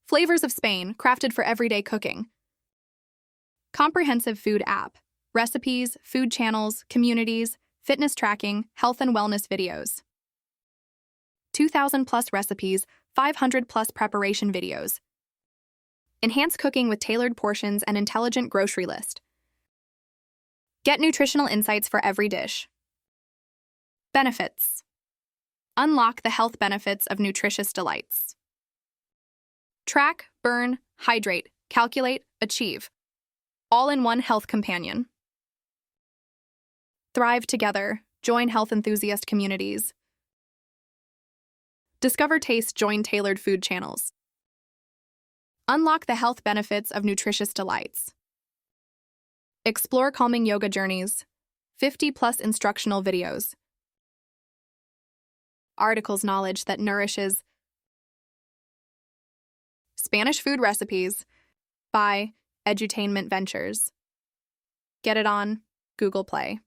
Flavors of Spain, crafted for everyday cooking. Comprehensive food app. Recipes, food channels, communities, fitness tracking, health and wellness videos. 2,000 plus recipes, 500 plus preparation videos. Enhance cooking with tailored portions and intelligent grocery list. Get nutritional insights for every dish. Benefits. Unlock the health benefits of nutritious delights. Track, burn, hydrate, calculate, achieve. All in one health companion. Thrive together. Join health enthusiast communities. Discover taste. Join tailored food channels. Unlock the health benefits of nutritious delights. Explore calming yoga journeys. 50 plus instructional videos. Articles knowledge that nourishes. Spanish food recipes by Edutainment Ventures. Get it on Google Play.